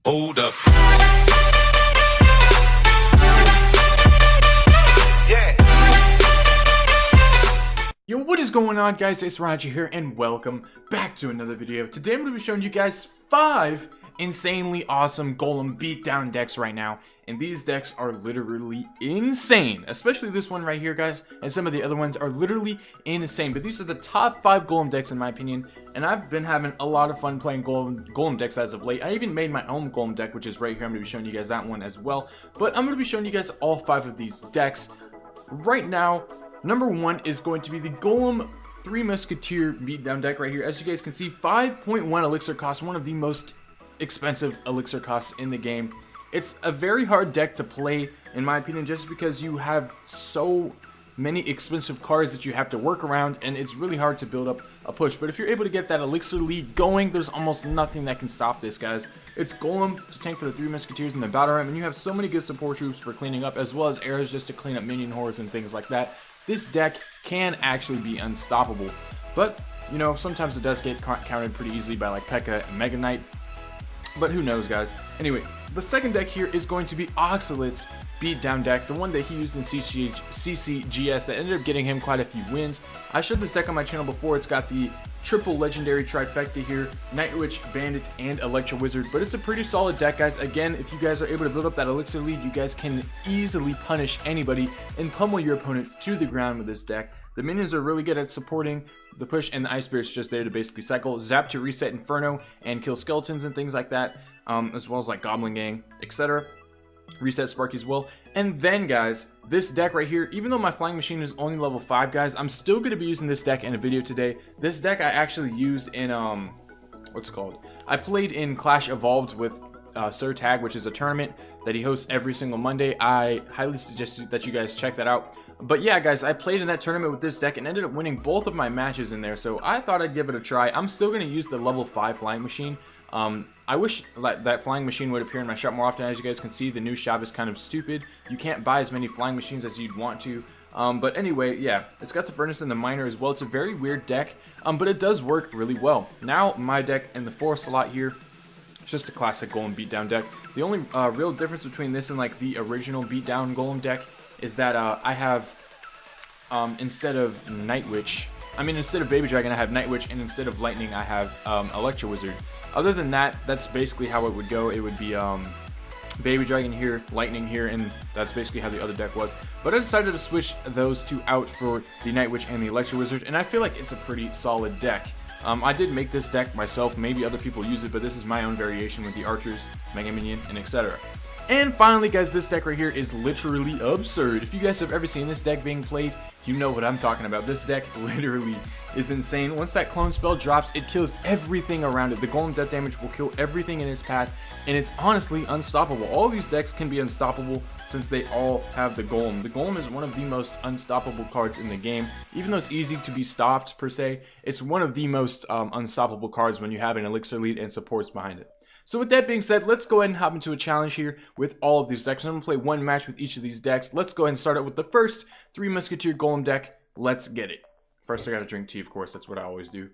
Hold up. Yo, what is going on, guys? It's Raja here and welcome back to another video. Today I'm going to be showing you guys 5 insanely awesome Golem beatdown decks right now, and these decks are literally insane, especially this one right here, guys, and some of the other ones are literally insane. But these are the top 5 Golem decks in my opinion, and I've been having a lot of fun playing Golem decks as of late. I even made my own Golem deck, which is right here. I'm going to be showing you guys that one as well, but I'm going to be showing you guys all 5 of these decks right now. Number 1 is going to be the Golem 3 Musketeer beatdown deck right here. As you guys can see, 5.1 elixir cost, one of the most expensive elixir costs in the game. It's a very hard deck to play, in my opinion, just because you have so many expensive cards that you have to work around, and it's really hard to build up a push. But if you're able to get that elixir lead going, there's almost nothing that can stop this, guys. It's Golem to tank for the 3 Musketeers in the battle room, and you have so many good support troops for cleaning up, as well as arrows just to clean up minion hordes and things like that. This deck can actually be unstoppable, but you know, sometimes it does get countered pretty easily by like P.E.K.K.A. and Mega Knight, but who knows, guys. Anyway, the second deck here is going to be Oxalet's beatdown deck, the one that he used in CCGS that ended up getting him quite a few wins. I showed this deck on my channel before. It's got the triple legendary trifecta here, Night Witch, Bandit, and Electro Wizard, but it's a pretty solid deck, guys. Again, if you guys are able to build up that elixir lead, you guys can easily punish anybody and pummel your opponent to the ground with this deck. The minions are really good at supporting the push, and the Ice Spirit's just there to basically cycle, zap to reset Inferno and kill skeletons and things like that, as well as like Goblin Gang, etc. Reset Sparky as well. And then, guys, this deck right here, even though my flying machine is only level 5, guys, I'm still going to be using this deck in a video today. This deck I actually used in what's it called, I played in Clash Evolved with Sir Tag, which is a tournament that he hosts every single Monday. I highly suggest that you guys check that out. But yeah, guys, I played in that tournament with this deck and ended up winning both of my matches in there, so I thought I'd give it a try. I'm still going to use the level 5 flying machine. I wish that flying machine would appear in my shop more often. As you guys can see, the new shop is kind of stupid. You can't buy as many flying machines as you'd want to. But anyway, yeah, it's got the Furnace and the Miner as well. It's a very weird deck, but it does work really well. Now, my deck in the 4th slot here, just a classic Golem beatdown deck. The only real difference between this and like the original beatdown Golem deck is that I have, instead of instead of Baby Dragon, I have Night Witch, and instead of Lightning, I have Electro Wizard. Other than that, that's basically how it would go. It would be Baby Dragon here, Lightning here, and that's basically how the other deck was. But I decided to switch those two out for the Night Witch and the Electro Wizard, and I feel like it's a pretty solid deck. I did make this deck myself. Maybe other people use it, but this is my own variation with the Archers, Mega Minion, and etc. And finally, guys, this deck right here is literally absurd. If you guys have ever seen this deck being played, you know what I'm talking about. This deck literally is insane. Once that clone spell drops, it kills everything around it. The Golem death damage will kill everything in its path, and it's honestly unstoppable. All of these decks can be unstoppable since they all have the Golem. The Golem is one of the most unstoppable cards in the game. Even though it's easy to be stopped, per se, it's one of the most unstoppable cards when you have an elixir lead and supports behind it. So with that being said, let's go ahead and hop into a challenge here with all of these decks. I'm going to play one match with each of these decks. Let's go ahead and start out with the first 3 Musketeer Golem deck. Let's get it. First, I got to drink tea, of course. That's what I always do.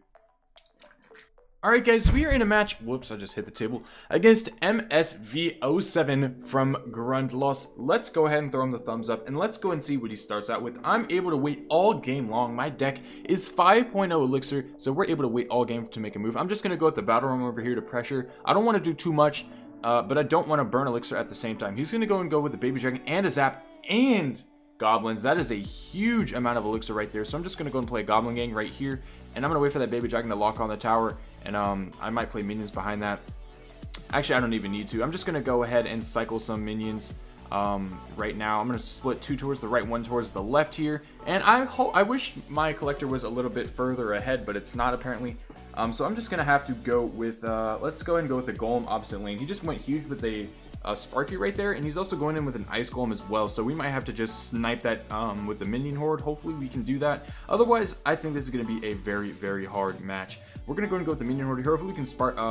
Alright, guys, we are in a match, whoops, I just hit the table, against MSV07 from Grundlos. Let's go ahead and throw him the thumbs up, and let's go and see what he starts out with. I'm able to wait all game long. My deck is 5.0 elixir, so we're able to wait all game to make a move. I'm just going to go with the battle room over here to pressure. I don't want to do too much, but I don't want to burn elixir at the same time. He's going to go with the Baby Dragon and a Zap and Goblins. That is a huge amount of elixir right there, so I'm just going to go and play a Goblin Gang right here, and I'm going to wait for that Baby Dragon to lock on the tower. And I might play minions behind that. Actually, I don't even need to. I'm just going to go ahead and cycle some minions right now. I'm going to split 2 towards the right, 1 towards the left here. And I wish my collector was a little bit further ahead, but it's not apparently. So I'm just going to have to go with, let's go ahead and go with the Golem opposite lane. He just went huge with a Sparky right there, and he's also going in with an Ice Golem as well, so we might have to just snipe that with the Minion Horde. Hopefully we can do that. Otherwise, I think this is going to be a very, very hard match. We're going to go and go with the Minion Horde here. Hopefully we can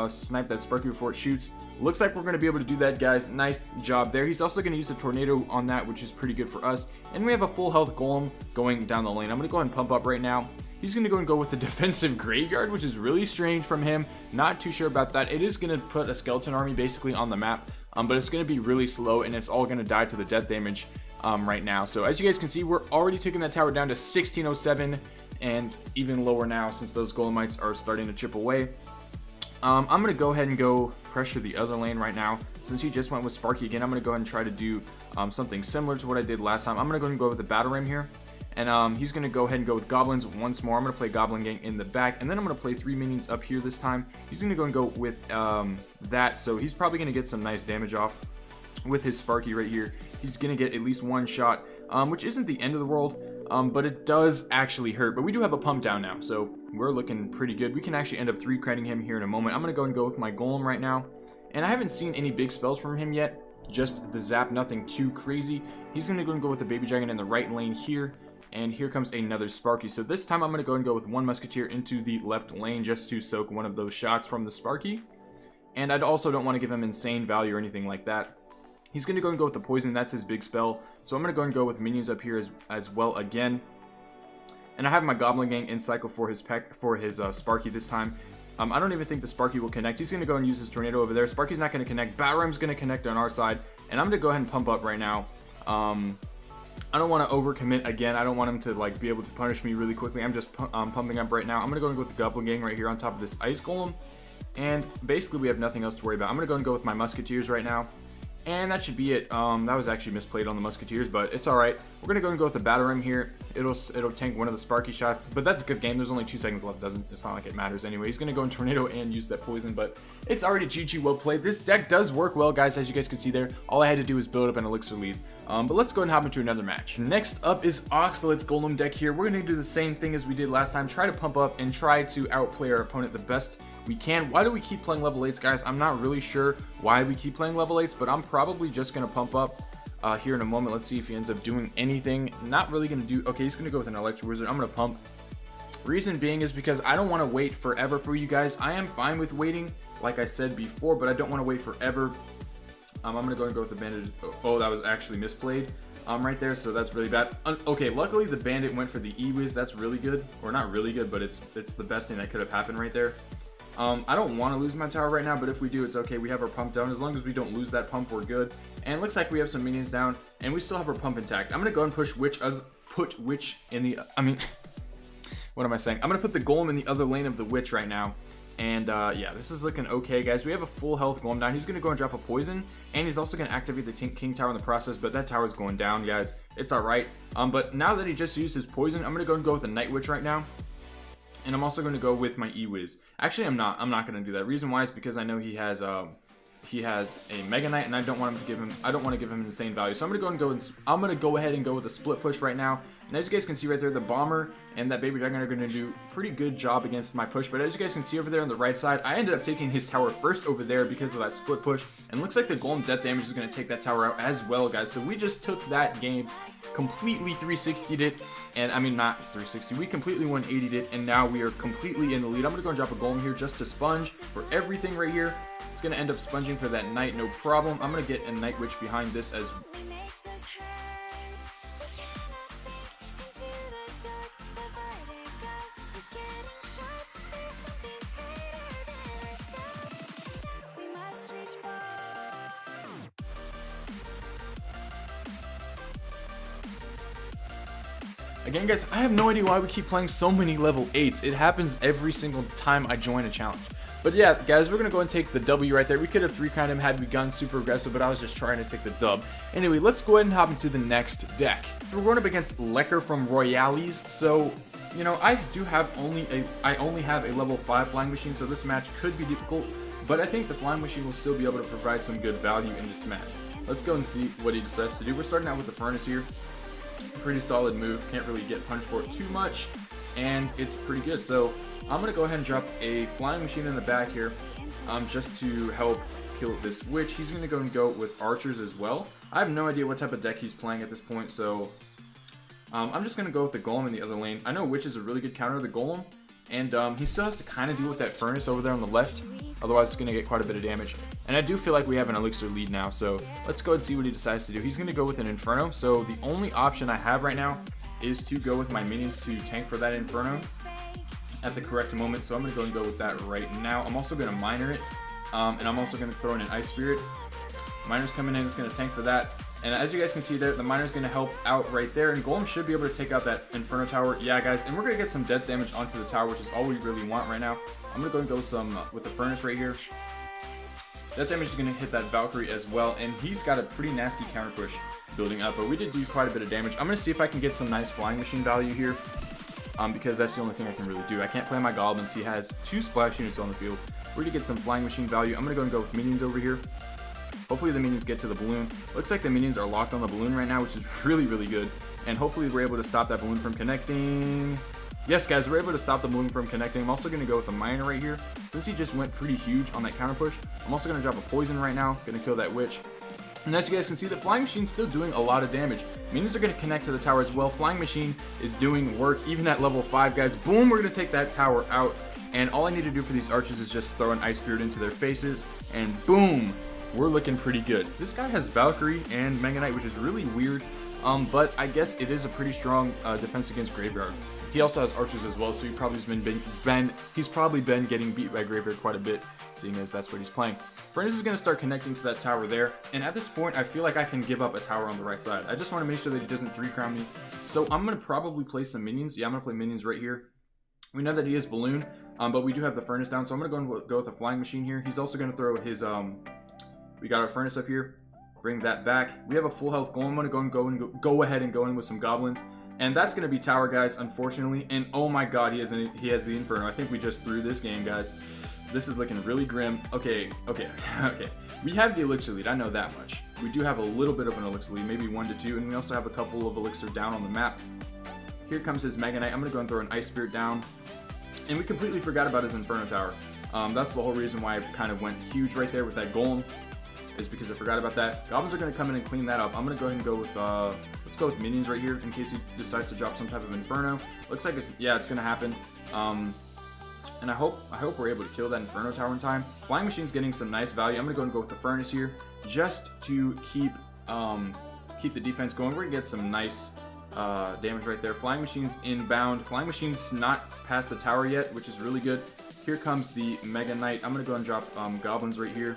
snipe that Sparky before it shoots. Looks like we're going to be able to do that, guys. Nice job there. He's also going to use a Tornado on that, which is pretty good for us. And we have a full health Golem going down the lane. I'm going to go ahead and pump up right now. He's going to go and go with the defensive graveyard, which is really strange from him. Not too sure about that. It is going to put a skeleton army basically on the map, but it's going to be really slow, and it's all going to die to the death damage right now. So as you guys can see, we're already taking that tower down to 1607, and even lower now since those golemites are starting to chip away. I'm going to go ahead and go pressure the other lane right now. Since he just went with Sparky again, I'm going to go ahead and try to do something similar to what I did last time. I'm going to go ahead and go with the battle ram here. And he's going to go ahead and go with goblins once more. I'm going to play goblin gang in the back, and then I'm going to play 3 minions up here this time. He's going to go and go with that, so he's probably going to get some nice damage off with his Sparky right here. He's going to get at least 1 shot, which isn't the end of the world, but it does actually hurt. But we do have a pump down now, so we're looking pretty good. We can actually end up 3-critting him here in a moment. I'm going to go and go with my golem right now, and I haven't seen any big spells from him yet, just the zap, nothing too crazy. He's going to go and go with the baby dragon in the right lane here. And here comes another Sparky. So this time I'm going to go and go with 1 musketeer into the left lane just to soak one of those shots from the Sparky. And I also don't want to give him insane value or anything like that. He's going to go and go with the poison. That's his big spell. So I'm going to go and go with minions up here as well again. And I have my goblin gang in cycle for his Sparky this time. I don't even think the Sparky will connect. He's going to go and use his tornado over there. Sparky's not going to connect. Battle Ram's going to connect on our side. And I'm going to go ahead and pump up right now. I don't want to overcommit again. I don't want him to like be able to punish me really quickly. I'm just pumping up right now. I'm going to go and go with the Goblin Gang right here on top of this Ice Golem. And basically we have nothing else to worry about. I'm going to go and go with my Musketeers right now. And that should be it. That was actually misplayed on the Musketeers, but it's alright. We're going to go and go with the Battle Ram here. It'll tank one of the Sparky shots, but that's a good game. There's only 2 seconds left. It's not like it matters anyway. He's going to go in Tornado and use that poison, but it's already GG, well played. This deck does work well, guys, as you guys can see there. All I had to do was build up an elixir lead. But let's go and hop into another match. Next up is Oxalet's Golem deck here. We're going to do the same thing as we did last time. Try to pump up and try to outplay our opponent the best we can. Why do we keep playing level 8s, guys? I'm not really sure why we keep playing level 8s, but I'm probably just going to pump up here in a moment. Let's see if he ends up doing anything. Not really going to do... Okay, he's going to go with an Electro Wizard. I'm going to pump. Reason being is because I don't want to wait forever for you guys. I am fine with waiting, like I said before, but I don't want to wait forever. I'm going to go and go with the Bandit. Oh, that was actually misplayed right there, so that's really bad. Okay, luckily the Bandit went for the E-Wiz. That's really good. Or not really good, but it's the best thing that could have happened right there. I don't want to lose my tower right now, but if we do, it's okay. We have our pump down. As long as we don't lose that pump, we're good. And it looks like we have some minions down, and we still have our pump intact. I'm going to go and push put Witch in the... I mean, what am I saying? I'm going to put the Golem in the other lane of the Witch right now. And yeah, this is looking okay, guys. We have a full health Golem down. He's going to go and drop a poison, and he's also going to activate the King Tower in the process, but that tower's going down, guys. It's all right. But now that he just used his poison, I'm going to go with the Night Witch right now. And I'm also going to go with my E-Wiz. Actually, I'm not going to do that. Reason why is because I know he has a Mega Knight, and I don't want to give him insane value. So I'm going to go ahead and go with a split push right now. And as you guys can see right there, the Bomber and that Baby Dragon are going to do a pretty good job against my push. But as you guys can see over there on the right side, I ended up taking his tower first over there because of that split push. And looks like the Golem death damage is going to take that tower out as well, guys. So we just took that game, completely 360'd it. And I mean, not 360, we completely 180'd it. And now we are completely in the lead. I'm going to go and drop a Golem here just to sponge for everything right here. It's going to end up sponging for that Knight, no problem. I'm going to get a Night Witch behind this as well. Again, guys, I have no idea why we keep playing so many level 8s. It happens every single time I join a challenge. But yeah, guys, we're going to go and take the W right there. We could have 3-crowned him had we gone super aggressive, but I was just trying to take the dub. Anyway, let's go ahead and hop into the next deck. We're going up against Lecker from Royales. So, you know, I only have a level 5 flying machine, so this match could be difficult. But I think the flying machine will still be able to provide some good value in this match. Let's go and see what he decides to do. We're starting out with the Furnace here. Pretty solid move. Can't really get punched for it too much, and it's pretty good. So I'm going to go ahead and drop a flying machine in the back here just to help kill this Witch. He's going to go with archers as well. I have no idea what type of deck he's playing at this point, so I'm just going to go with the Golem in the other lane. I know Witch is a really good counter to the Golem, and he still has to kind of deal with that Furnace over there on the left. Otherwise, it's going to get quite a bit of damage. And I do feel like we have an elixir lead now, so let's go and see what he decides to do. He's going to go with an Inferno, so the only option I have right now is to go with my minions to tank for that Inferno. at the correct moment, so I'm going to go and go with that right now. I'm also going to miner it, and I'm also going to throw in an Ice Spirit. Miner's coming in, it's going to tank for that. And as you guys can see there, the miner's going to help out right there, and Golem should be able to take out that Inferno Tower. Yeah, guys, and we're going to get some death damage onto the tower, which is all we really want right now. I'm going to go and go some with the Furnace right here. Death damage is going to hit that Valkyrie as well, and he's got a pretty nasty counter push building up, but we did do quite a bit of damage. I'm going to see if I can get some nice Flying Machine value here, because that's the only thing I can really do. I can't play my Goblins. He has 2 splash units on the field. We're going to get some Flying Machine value. I'm going to go and go with minions over here. Hopefully the minions get to the balloon. Looks like the minions are locked on the balloon right now, which is really, really good. And hopefully we're able to stop that balloon from connecting. Yes, guys, we're able to stop the balloon from connecting. I'm also going to go with the miner right here. Since he just went pretty huge on that counter push, I'm also going to drop a poison right now. Going to kill that witch. And as you guys can see, the Flying Machine's still doing a lot of damage. Minions are going to connect to the tower as well. Flying Machine is doing work, even at level 5, guys. Boom, we're going to take that tower out. And all I need to do for these archers is just throw an Ice Spirit into their faces. And boom, we're looking pretty good. This guy has Valkyrie and Mega Knight, which is really weird. But I guess it is a pretty strong defense against Graveyard. He also has archers as well, so he's probably been getting beat by Graveyard quite a bit, seeing as that's what he's playing. Furnace is going to start connecting to that tower there, and at this point, I feel like I can give up a tower on the right side. I just want to make sure that he doesn't 3-crown me, so I'm going to probably play some minions. Yeah, I'm going to play minions right here. We know that he is Balloon, but we do have the Furnace down, so I'm going to go with a Flying Machine here. He's also going to throw his, we got our Furnace up here. Bring that back. We have a full health Golem. I'm going to go ahead and go in with some Goblins. And that's going to be tower, guys, unfortunately. And oh my god, he has the Inferno. I think we just threw this game, guys. This is looking really grim. Okay. We have the Elixir lead. I know that much. We do have a little bit of an Elixir lead, maybe 1 to 2. And we also have a couple of Elixir down on the map. Here comes his Mega Knight. I'm going to go and throw an Ice Spirit down. And we completely forgot about his Inferno Tower. That's the whole reason why I kind of went huge right there with that Golem, is because I forgot about that. Goblins are going to come in and clean that up. I'm going to go ahead and go with, let's go with minions right here in case he decides to drop some type of Inferno. Looks like it's going to happen. And I hope we're able to kill that Inferno Tower in time. Flying Machine's getting some nice value. I'm going to go and go with the Furnace here just to keep the defense going. We're going to get some nice damage right there. Flying Machine's inbound. Flying Machine's not past the tower yet, which is really good. Here comes the Mega Knight. I'm going to go and drop Goblins right here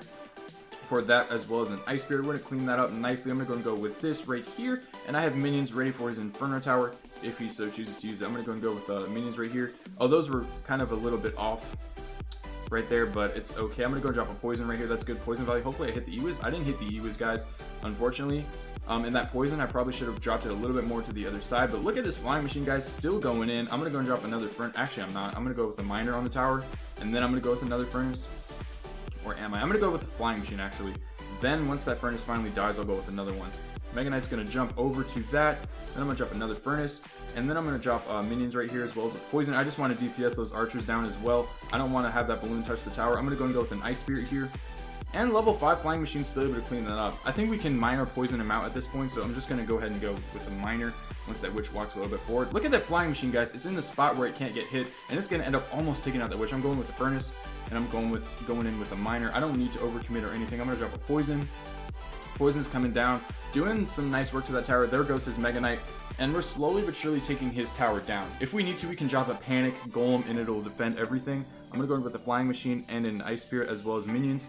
for that, as well as an Ice Spirit. We're going to clean that up nicely. I'm going to go and go with this right here, and I have minions ready for his Inferno Tower if he so chooses to use it. I'm going to go and go with minions right here. Oh, those were kind of a little bit off right there, but it's okay. I'm going to go drop a poison right here. That's good poison value. Hopefully I hit the E-Wiz. I didn't hit the E-Wiz, guys, unfortunately. And that poison, I probably should have dropped it a little bit more to the other side, but look at this Flying Machine, guys, still going in. I'm going to go and drop another Furnace. Actually, I'm not. I'm going to go with the Miner on the tower, and then I'm going to go with another Furnace. Or am I? I'm going to go with the Flying Machine, actually. Then, once that Furnace finally dies, I'll go with another one. Mega Knight's going to jump over to that. Then I'm going to drop another Furnace. And then I'm going to drop minions right here, as well as a poison. I just want to DPS those archers down as well. I don't want to have that balloon touch the tower. I'm going to go and go with an Ice Spirit here. And level 5 Flying Machine's still able to clean that up. I think we can mine or poison him out at this point, so I'm just going to go ahead and go with the miner once that witch walks a little bit forward. Look at that Flying Machine, guys. It's in the spot where it can't get hit, and it's going to end up almost taking out that witch. I'm going with the Furnace, and I'm going in with a miner. I don't need to overcommit or anything. I'm going to drop a poison. Poison's coming down, doing some nice work to that tower. There goes his Mega Knight, and we're slowly but surely taking his tower down. If we need to, we can drop a Panic Golem, and it'll defend everything. I'm going to go in with the Flying Machine and an Ice Spirit, as well as minions.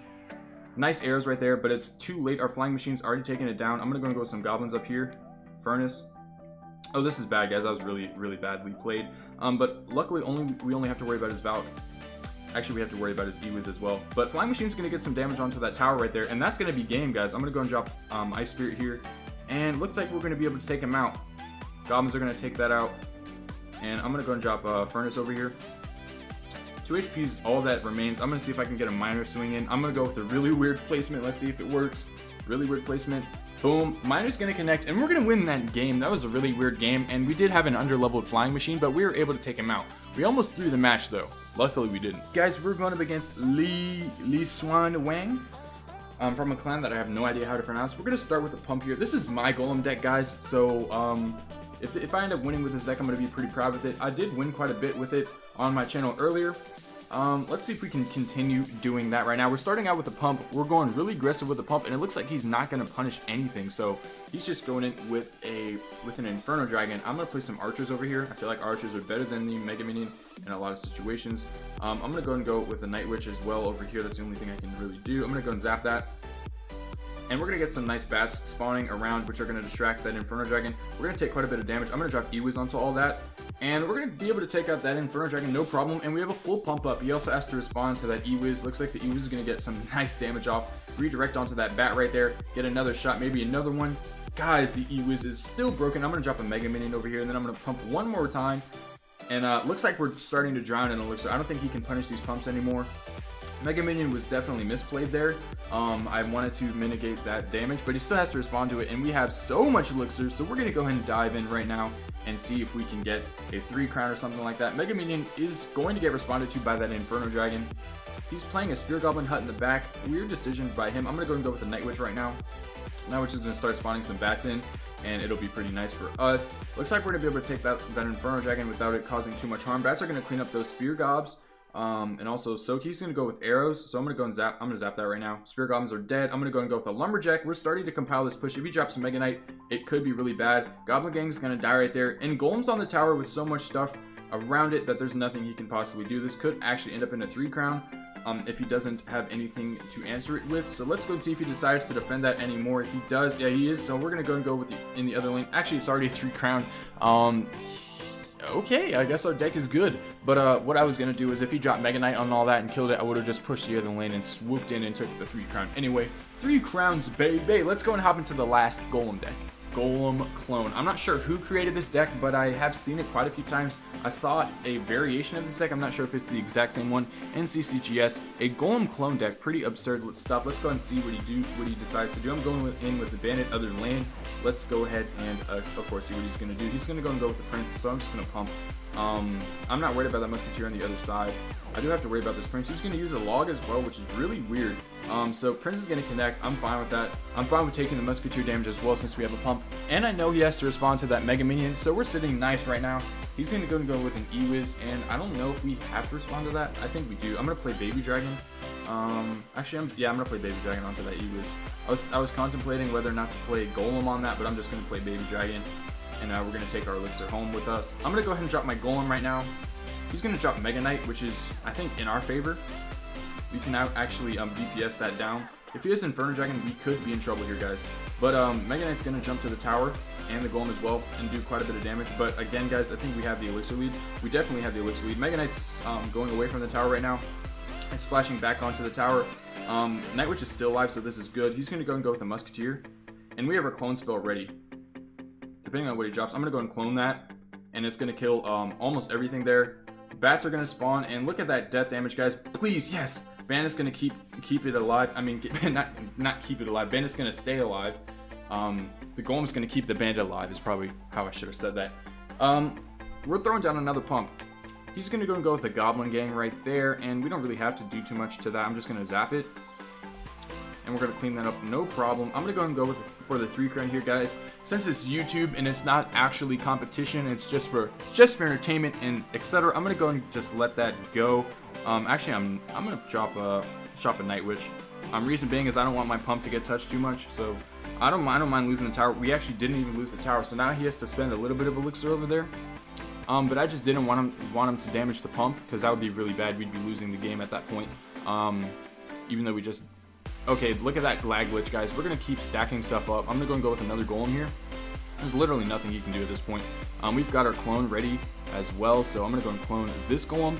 Nice arrows right there, but it's too late. Our Flying Machine's already taken it down. I'm going to go and go with some Goblins up here. Furnace. Oh, this is bad, guys. That was really, really badly played. But luckily, we only have to worry about his Valk. Actually, we have to worry about his E-Wiz as well. But Flying Machine's going to get some damage onto that tower right there, and that's going to be game, guys. I'm going to go and drop Ice Spirit here, and looks like we're going to be able to take him out. Goblins are going to take that out, and I'm going to go and drop Furnace over here. 2 HP is all that remains. I'm going to see if I can get a Miner swing in. I'm going to go with a really weird placement. Let's see if it works. Really weird placement. Boom. Miner's going to connect, and we're going to win that game. That was a really weird game, and we did have an underleveled Flying Machine, but we were able to take him out. We almost threw the match, though. Luckily, we didn't. Guys, we're going up against Li Xuan Wang from a clan that I have no idea how to pronounce. We're going to start with the pump here. This is my Golem deck, guys, so if I end up winning with this deck, I'm going to be pretty proud with it. I did win quite a bit with it on my channel earlier. Let's see if we can continue doing that right now. We're starting out with the pump. We're going really aggressive with the pump, and it looks like he's not going to punish anything. So he's just going in with an Inferno Dragon. I'm going to play some archers over here. I feel like archers are better than the Mega Minion in a lot of situations. I'm going to go and go with the Night Witch as well over here. That's the only thing I can really do. I'm going to go and zap that. And we're going to get some nice bats spawning around, which are going to distract that Inferno Dragon. We're going to take quite a bit of damage. I'm going to drop E-Wiz onto all that. And we're going to be able to take out that Inferno Dragon, no problem. And we have a full pump up. He also has to respond to that E-Wiz. Looks like the E-Wiz is going to get some nice damage off. Redirect onto that bat right there. Get another shot, maybe another one. Guys, the E-Wiz is still broken. I'm going to drop a Mega Minion over here. And then I'm going to pump one more time. And looks like we're starting to drown in Elixir. I don't think he can punish these pumps anymore. Mega Minion was definitely misplayed there. I wanted to mitigate that damage, but he still has to respond to it, and we have so much Elixir, so we're going to go ahead and dive in right now and see if we can get a 3 crown or something like that. Mega Minion is going to get responded to by that Inferno Dragon. He's playing a Spear Goblin Hut in the back. Weird decision by him. I'm going to go and go with the Night Witch right now. Night Witch is going to start spawning some bats in, and it'll be pretty nice for us. Looks like we're going to be able to take that Inferno Dragon without it causing too much harm. Bats are going to clean up those Spear Gobs. And also Soki's going to go with arrows, so I'm going to go and zap. I'm going to zap that right now. Spear Goblins are dead. I'm going to go and go with a Lumberjack. We're starting to compile this push. If he drops a Mega Knight, it could be really bad. Goblin Gang's going to die right there. And Golem's on the tower with so much stuff around it that there's nothing he can possibly do. This could actually end up in a 3 crown if he doesn't have anything to answer it with. So let's go and see if he decides to defend that anymore. If he does, yeah, he is. So we're going to go and go with in the other lane. Actually, it's already a 3 crown. Okay, I guess our deck is good. But what I was going to do is if he dropped Mega Knight on all that and killed it, I would have just pushed the other lane and swooped in and took the 3 crown. Anyway, 3 crowns, baby. Let's go and hop into the last Golem deck. Golem Clone. I'm not sure who created this deck, but I have seen it quite a few times. I saw a variation of this deck. I'm not sure if it's the exact same one. NCCGS, a Golem Clone deck. Pretty absurd stuff. Let's go and see what he decides to do. I'm going in with the Bandit other lane. Let's go ahead and of course see what he's going to do. He's going to go and go with the Prince, so I'm just going to pump. I'm not worried about that Musketeer on the other side. I do have to worry about this Prince. He's going to use a log as well, which is really weird. So Prince is going to connect. I'm fine with that. I'm fine with taking the Musketeer damage as well since we have a pump. And I know he has to respond to that Mega Minion, so we're sitting nice right now. He's going to go and go with an E-Wiz, and I don't know if we have to respond to that. I think we do. I'm going to play Baby Dragon. Actually, I'm going to play Baby Dragon onto that E-Wiz. I was contemplating whether or not to play Golem on that, but I'm just going to play Baby Dragon. And we're going to take our Elixir home with us. I'm going to go ahead and drop my Golem right now. He's going to drop Mega Knight, which is, I think, in our favor. We can now actually DPS that down. If he has Inferno Dragon, we could be in trouble here, guys. But Mega Knight's going to jump to the tower and the Golem as well and do quite a bit of damage. But again, guys, I think we have the Elixir lead. We definitely have the Elixir lead. Mega Knight's going away from the tower right now and splashing back onto the tower. Night Witch is still alive, so this is good. He's going to go and go with the Musketeer. And we have our clone spell ready. Depending on what he drops, I'm going to go and clone that. And it's going to kill almost everything there. Bats are going to spawn. And look at that death damage, guys. Please, yes! Bandit's going to keep it alive. I mean, not keep it alive. Bandit's going to stay alive. The Golem's going to keep the Bandit alive is probably how I should have said that. We're throwing down another pump. He's going to go and go with the Goblin Gang right there. And we don't really have to do too much to that. I'm just going to zap it. And we're going to clean that up, no problem. I'm going to go and go for the 3 crown here, guys. Since it's YouTube and it's not actually competition, it's just for entertainment and etc. I'm going to go and just let that go. Actually, I'm going to drop a Night Witch. Reason being is I don't want my pump to get touched too much, so I don't mind losing the tower. We actually didn't even lose the tower, so now he has to spend a little bit of Elixir over there. But I just didn't want him to damage the pump, because that would be really bad. We'd be losing the game at that point. Even though we just... Okay, look at that lag glitch, guys. We're going to keep stacking stuff up. I'm going to go and go with another Golem here. There's literally nothing he can do at this point. We've got our clone ready as well, so I'm going to go and clone this Golem.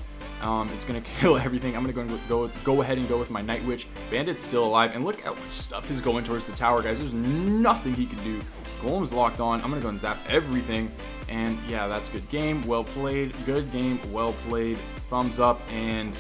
It's going to kill everything. I'm going to go ahead and go with my Night Witch. Bandit's still alive, and look how much stuff is going towards the tower, guys. There's nothing he can do. Golem's locked on. I'm going to go and zap everything, and yeah, that's good game. Well played. Good game. Well played. Thumbs up, and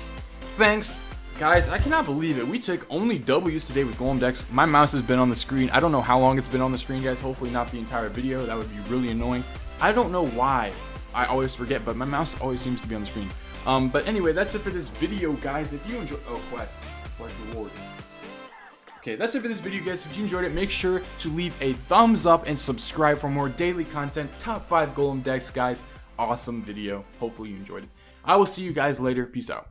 thanks. Guys, I cannot believe it. We took only W's today with Golem decks. My mouse has been on the screen. I don't know how long it's been on the screen, guys. Hopefully not the entire video. That would be really annoying. I don't know why. I always forget, but my mouse always seems to be on the screen. But anyway, that's it for this video, guys. If you enjoy... Oh, quest reward. Okay, that's it for this video, guys. If you enjoyed it, make sure to leave a thumbs up and subscribe for more daily content. Top 5 Golem decks, guys. Awesome video. Hopefully you enjoyed it. I will see you guys later. Peace out.